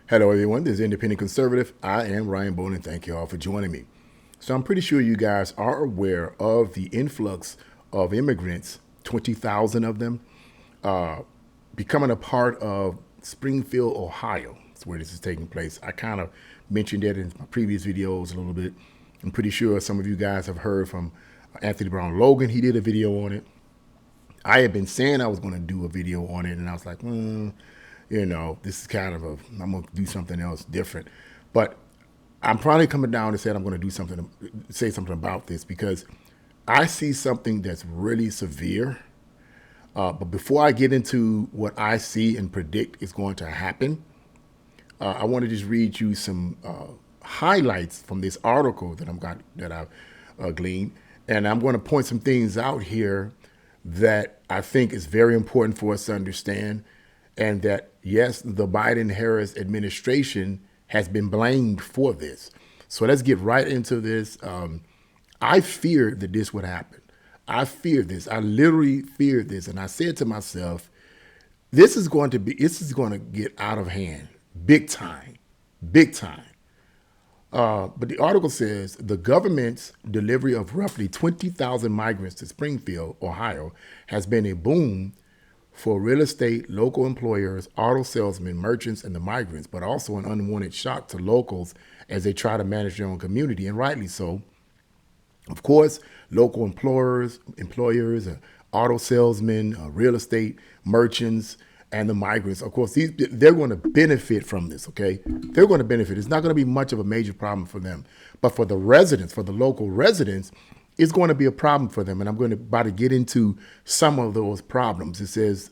Hello, everyone. This is Independent Conservative. I am Ryan Bowling. Thank you all for joining me. So, I'm pretty sure you guys are aware of the influx of immigrants, 20,000 of them, uh, becoming a part of Springfield, Ohio. That's where this is taking place. I kind of mentioned that in my previous videos a little bit. I'm pretty sure some of you guys have heard from Anthony Brown Logan. He did a video on it. I had been saying I was going to do a video on it, and I was like, this is kind of I'm going to do something else different. But I'm probably coming down and saying I'm going to say something about this because I see something that's really severe. But before I get into what I see and predict is going to happen, I want to just read you some highlights from this article that I've gleaned, and I'm going to point some things out here that I think is very important for us to understand, and that yes, the Biden-Harris administration has been blamed for this. So let's get right into this. I feared that this would happen. I feared this. I literally feared this, and I said to myself, this is going to get out of hand, big time, big time. But the article says the government's delivery of roughly 20,000 migrants to Springfield, Ohio, has been a boom for real estate, local employers, auto salesmen, merchants, and the migrants, but also an unwanted shock to locals as they try to manage their own community, and rightly so. Of course, local employers, auto salesmen, real estate merchants, and the migrants, of course, they're going to benefit from this, okay? They're going to benefit. It's not going to be much of a major problem for them. But for the residents, for the local residents, it's going to be a problem for them. And I'm going to about to get into some of those problems. It says,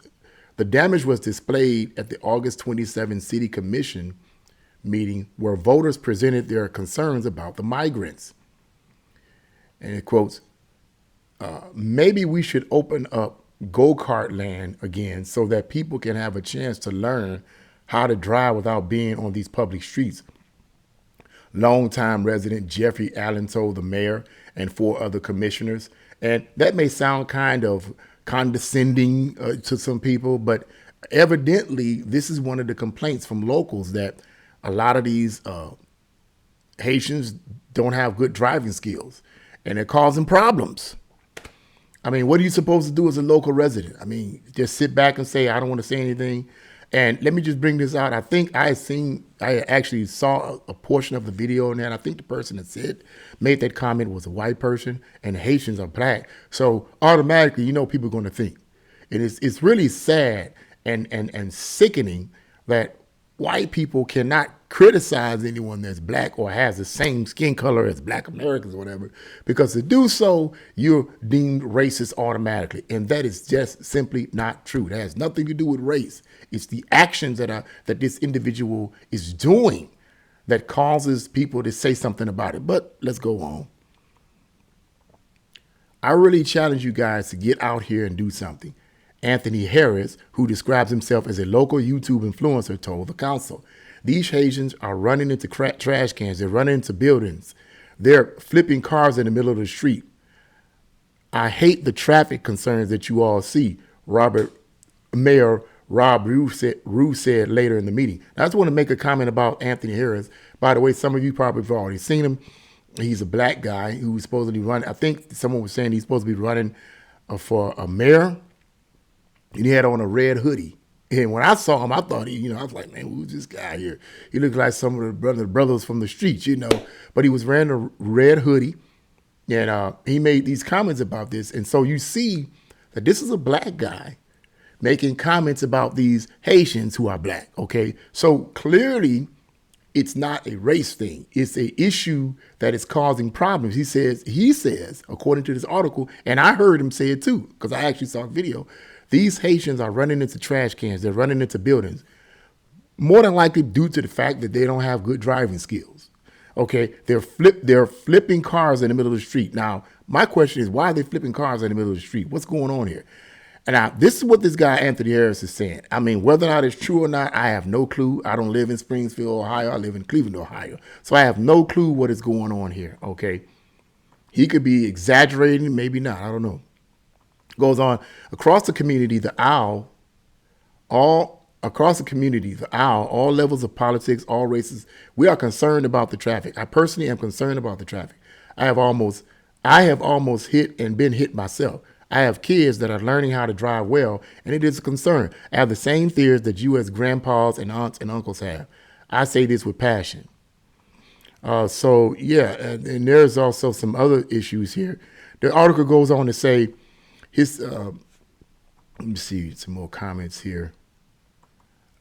the damage was displayed at the August 27 City Commission meeting where voters presented their concerns about the migrants. And it quotes, maybe we should open up go-kart land again so that people can have a chance to learn how to drive without being on these public streets. Longtime resident Jeffrey Allen told the mayor and 4 other commissioners. And that may sound kind of condescending to some people, but evidently this is one of the complaints from locals, that a lot of these Haitians don't have good driving skills, and they're causing problems. I mean, what are you supposed to do as a local resident? I mean, just sit back and say, I don't want to say anything. And let me just bring this out. I think I actually saw a portion of the video on that. I think the person that made that comment was a white person, and the Haitians are black. So automatically, people are going to think. And it's really sad and sickening that white people cannot criticize anyone that's black or has the same skin color as black Americans or whatever, because to do so, you're deemed racist automatically. And that is just simply not true. That has nothing to do with race. It's the actions that this individual is doing that causes people to say something about it. But let's go on. I really challenge you guys to get out here and do something. Anthony Harris, who describes himself as a local YouTube influencer, told the council, these Haitians are running into trash cans. They're running into buildings. They're flipping cars in the middle of the street. I hate the traffic concerns that you all see, Mayor Rob Rue said later in the meeting. I just want to make a comment about Anthony Harris. By the way, some of you probably have already seen him. He's a black guy who's supposedly running. I think someone was saying he's supposed to be running for a mayor. And he had on a red hoodie. And when I saw him, I thought I was like, man, who's this guy here? He looked like some of the brothers from the streets, But he was wearing a red hoodie, and he made these comments about this. And so you see that this is a black guy making comments about these Haitians who are black, okay? So clearly, it's not a race thing. It's an issue that is causing problems. He says, according to this article, and I heard him say it too, because I actually saw a video, these Haitians are running into trash cans. They're running into buildings, more than likely due to the fact that they don't have good driving skills. Okay, they're flipping cars in the middle of the street. Now, my question is, why are they flipping cars in the middle of the street? What's going on here? And now, this is what this guy, Anthony Harris, is saying. I mean, whether or not it's true or not, I have no clue. I don't live in Springfield, Ohio. I live in Cleveland, Ohio. So I have no clue what is going on here, okay? He could be exaggerating, maybe not. I don't know. Goes on, across the community, the owl, all across the community, the aisle, all levels of politics, all races, we are concerned about the traffic. I personally am concerned about the traffic. I have almost hit and been hit myself. I have kids that are learning how to drive well, and it is a concern. I have the same fears that you as grandpas and aunts and uncles have. I say this with passion. So yeah, and there's also some other issues here. The article goes on to say his, let me see some more comments here.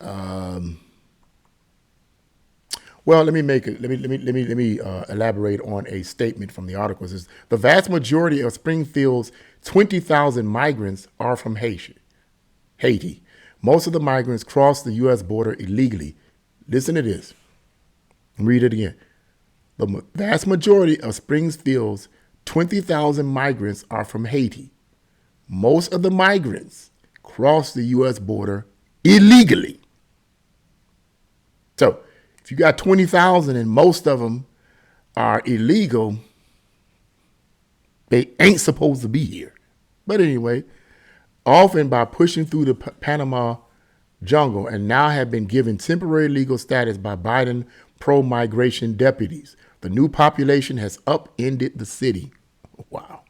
Well, let me elaborate on a statement from the article. It says, the vast majority of Springfield's 20,000 migrants are from Haiti. Most of the migrants cross the U.S. border illegally. Listen to this. Read it again. The vast majority of Springfield's 20,000 migrants are from Haiti. Most of the migrants cross the U.S. border illegally. So if you got 20,000 and most of them are illegal, they ain't supposed to be here. But anyway, often by pushing through the Panama jungle, and now have been given temporary legal status by Biden pro-migration deputies. The new population has upended the city. Wow.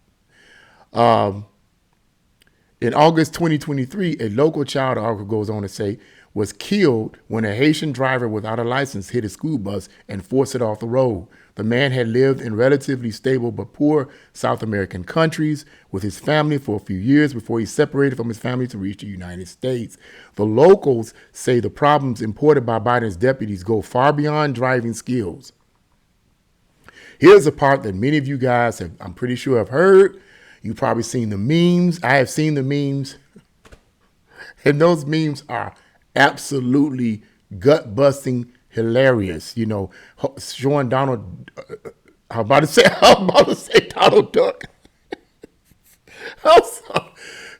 In August 2023, a local child, the article goes on to say, was killed when a Haitian driver without a license hit a school bus and forced it off the road. The man had lived in relatively stable but poor South American countries with his family for a few years before he separated from his family to reach the United States. The locals say the problems imported by Biden's deputies go far beyond driving skills. Here's a part that many of you guys have, I'm pretty sure, have heard. You've probably seen the memes. I have seen the memes. And those memes are absolutely gut-busting hilarious. You know, showing Donald, I'm about to say Donald Duck.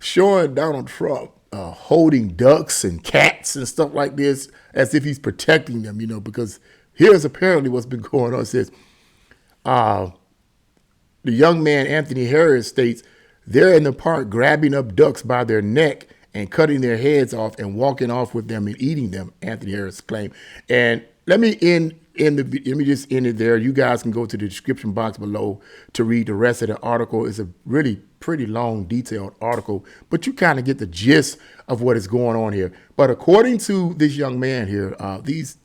Showing Donald Trump holding ducks and cats and stuff like this as if he's protecting them, you know, because here's apparently what's been going on. It says, the young man, Anthony Harris, states they're in the park grabbing up ducks by their neck and cutting their heads off and walking off with them and eating them, Anthony Harris claimed. And let me just end it there. You guys can go to the description box below to read the rest of the article. It's a really pretty long, detailed article, but you kind of get the gist of what is going on here. But according to this young man here,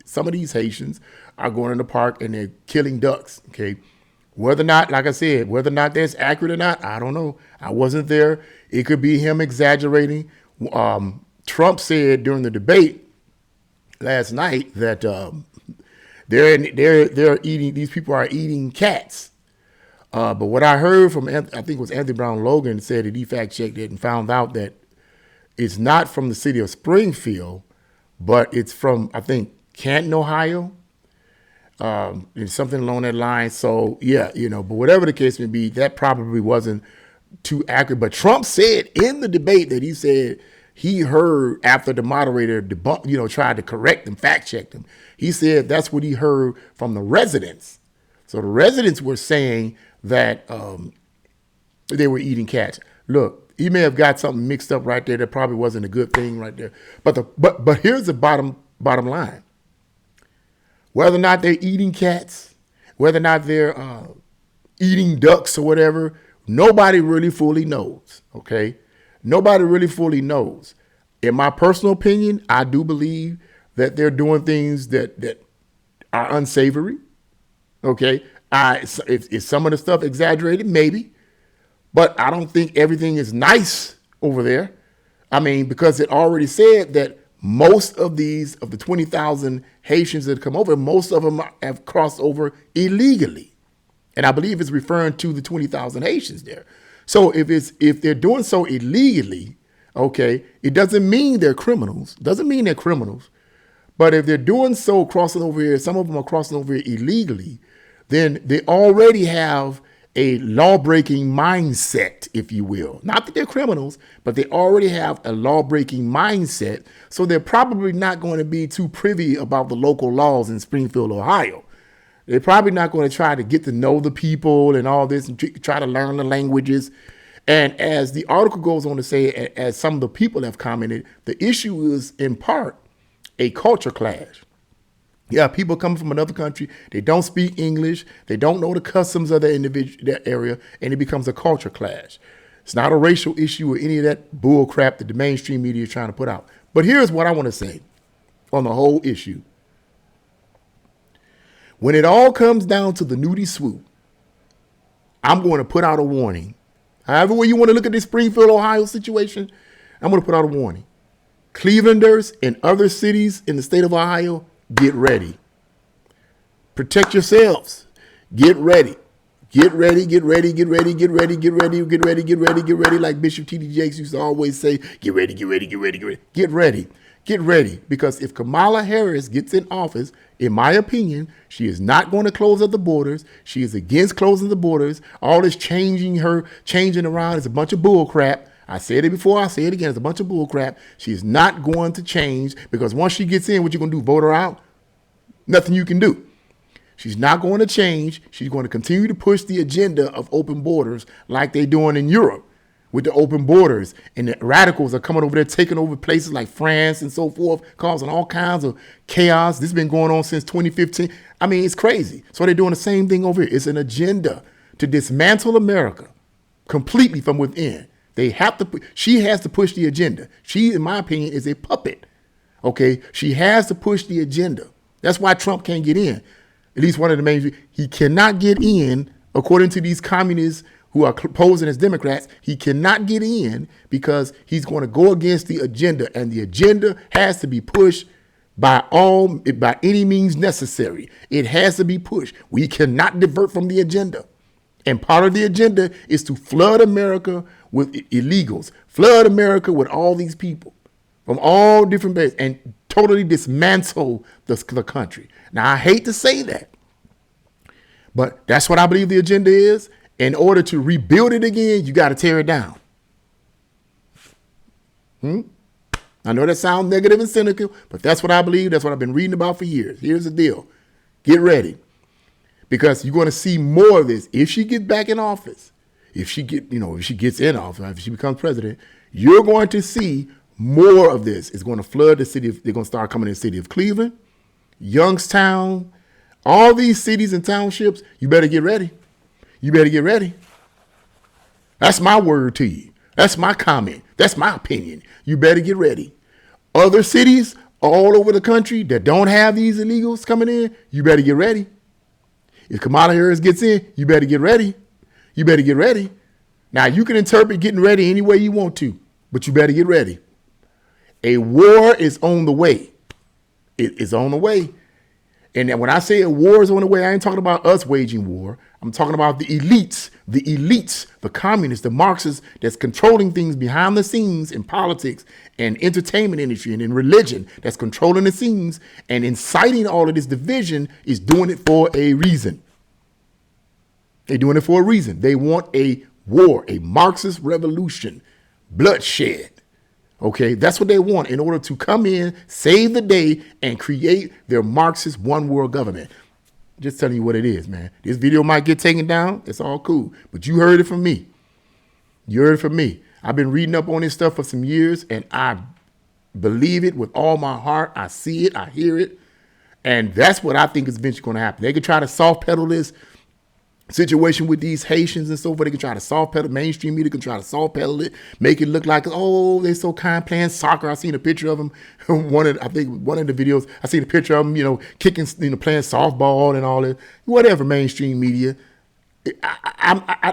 some of these Haitians are going in the park and they're killing ducks, okay? Whether or not, like I said, whether or not that's accurate or not, I don't know. I wasn't there. It could be him exaggerating. Trump said during the debate last night that they're eating. These people are eating cats. But what I heard from, I think it was Anthony Brown Logan, said that he fact checked it and found out that it's not from the city of Springfield, but it's from, I think, Canton, Ohio. And something along that line. So yeah, you know, but whatever the case may be, that probably wasn't too accurate. But Trump said in the debate that he said he heard after the moderator tried to correct him, fact checked him. He said that's what he heard from the residents. So the residents were saying that they were eating cats. Look, he may have got something mixed up right there. That probably wasn't a good thing right there. But here's the bottom line. Whether or not they're eating cats, whether or not they're eating ducks or whatever, nobody really fully knows, okay? Nobody really fully knows. In my personal opinion, I do believe that they're doing things that are unsavory, okay? Is some of the stuff exaggerated? Maybe. But I don't think everything is nice over there. I mean, because it already said that most of the 20,000 Haitians that come over, most of them have crossed over illegally. And I believe it's referring to the 20,000 Haitians there. So if they're doing so illegally, okay, it doesn't mean they're criminals. Doesn't mean they're criminals. But if they're doing so, crossing over here, some of them are crossing over here illegally, then they already have a law-breaking mindset, if you will. Not that they're criminals, but they already have a law-breaking mindset, so they're probably not going to be too privy about the local laws in Springfield, Ohio. They're probably not going to try to get to know the people and all this and try to learn the languages. And as the article goes on to say, as some of the people have commented, the issue is in part a culture clash. Yeah, people coming from another country, they don't speak English, they don't know the customs of that area, and it becomes a culture clash. It's not a racial issue or any of that bull crap that the mainstream media is trying to put out. But here's what I want to say on the whole issue. When it all comes down to the nudie swoop, I'm going to put out a warning. However way you want to look at this Springfield, Ohio situation, I'm going to put out a warning. Clevelanders and other cities in the state of Ohio, get ready. Protect yourselves. Get ready. Get ready, get ready, get ready, get ready, get ready, get ready, get ready, get ready. Like Bishop T.D. Jakes used to always say, get ready, get ready, get ready, get ready. Get ready. Get ready. Because if Kamala Harris gets in office, in my opinion, she is not going to close up the borders. She is against closing the borders. All this changing around is a bunch of bull crap. I said it before, I say it again, it's a bunch of bull crap. She is not going to change because once she gets in, what you going to do, vote her out? Nothing you can do. She's not going to change. She's going to continue to push the agenda of open borders like they're doing in Europe with the open borders. And the radicals are coming over there, taking over places like France and so forth, causing all kinds of chaos. This has been going on since 2015. I mean, it's crazy. So they're doing the same thing over here. It's an agenda to dismantle America completely from within. She has to push the agenda. She, in my opinion, is a puppet. Okay? She has to push the agenda. That's why Trump can't get in. At least one of the main, he cannot get in, according to these communists who are posing as Democrats, he cannot get in because he's going to go against the agenda, and the agenda has to be pushed by any means necessary. It has to be pushed. We cannot divert from the agenda. And part of the agenda is to flood America with illegals, flood America with all these people from all different bases, and totally dismantle the country. Now, I hate to say that, but that's what I believe the agenda is. In order to rebuild it again, you got to tear it down. I know that sounds negative and cynical, but that's what I believe. That's what I've been reading about for years. Here's the deal. Get ready. Because you're going to see more of this. If she gets back in office, if she gets in office, if she becomes president, you're going to see more of this. It's going to flood the city. They're going to start coming in the city of Cleveland, Youngstown, all these cities and townships. You better get ready. You better get ready. That's my word to you. That's my comment. That's my opinion. You better get ready. Other cities all over the country that don't have these illegals coming in, you better get ready. If Kamala Harris gets in, you better get ready. You better get ready. Now, you can interpret getting ready any way you want to, but you better get ready. A war is on the way. It is on the way. And when I say a war is on the way, I ain't talking about us waging war. I'm talking about the elites, the communists, the Marxists that's controlling things behind the scenes in politics and entertainment industry and in religion, that's controlling the scenes and inciting all of this division, is doing it for a reason. They're doing it for a reason. They want a war, a Marxist revolution, bloodshed. Okay, that's what they want in order to come in, save the day, and create their Marxist one world government. Just telling you what it is, man. This video might get taken down. It's all cool. But you heard it from me. You heard it from me. I've been reading up on this stuff for some years, and I believe it with all my heart. I see it. I hear it. And that's what I think is eventually going to happen. They could try to soft pedal this situation with these Haitians and so forth. They can try to soft pedal, mainstream media can try to soft pedal it, make it look like, oh, they're so kind playing soccer. I seen a picture of them. One of the videos, I seen a picture of them, kicking, playing softball and all that. Whatever, mainstream media.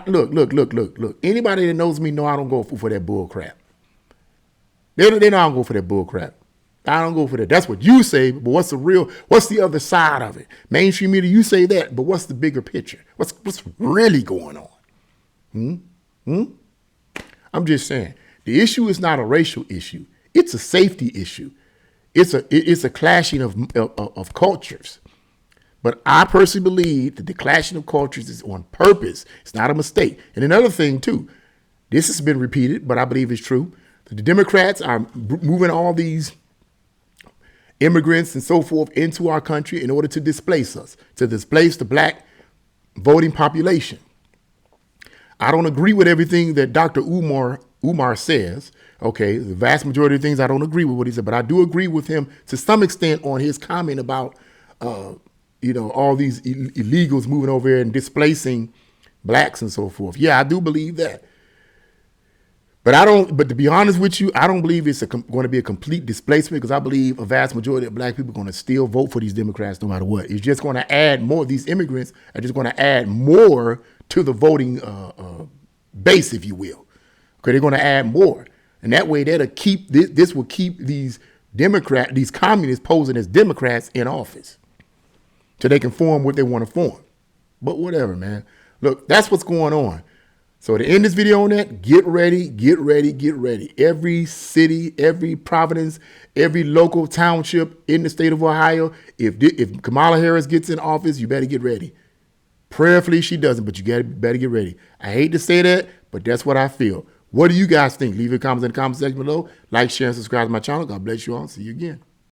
Look. Anybody that knows me know I don't go for that bull crap. They know I don't go for that bull crap. I don't go for that. That's what you say, but what's the other side of it? Mainstream media, you say that, but what's the bigger picture? What's really going on? I'm just saying, the issue is not a racial issue. It's a safety issue. It's a clashing of cultures. But I personally believe that the clashing of cultures is on purpose. It's not a mistake. And another thing, too, this has been repeated, but I believe it's true. The Democrats are moving all these immigrants and so forth into our country in order to displace us, to displace the black voting population. I don't agree with everything that Dr. Umar Umar says, okay, the vast majority of things I don't agree with what he said, but I do agree with him to some extent on his comment about, all these illegals moving over here and displacing blacks and so forth. Yeah, I do believe that. But to be honest with you, I don't believe it's going to be a complete displacement, because I believe a vast majority of black people are going to still vote for these Democrats no matter what. It's just going to add more. These immigrants are just going to add more to the voting base, if you will. Okay, they're going to add more. And that way that'll keep, this will keep these communists posing as Democrats in office, so they can form what they want to form. But whatever, man. Look, that's what's going on. So to end this video on that, get ready, get ready, get ready. Every city, every province, every local township in the state of Ohio, if Kamala Harris gets in office, you better get ready. Prayerfully she doesn't, but you better get ready. I hate to say that, but that's what I feel. What do you guys think? Leave your comments in the comment section below. Like, share, and subscribe to my channel. God bless you all. See you again.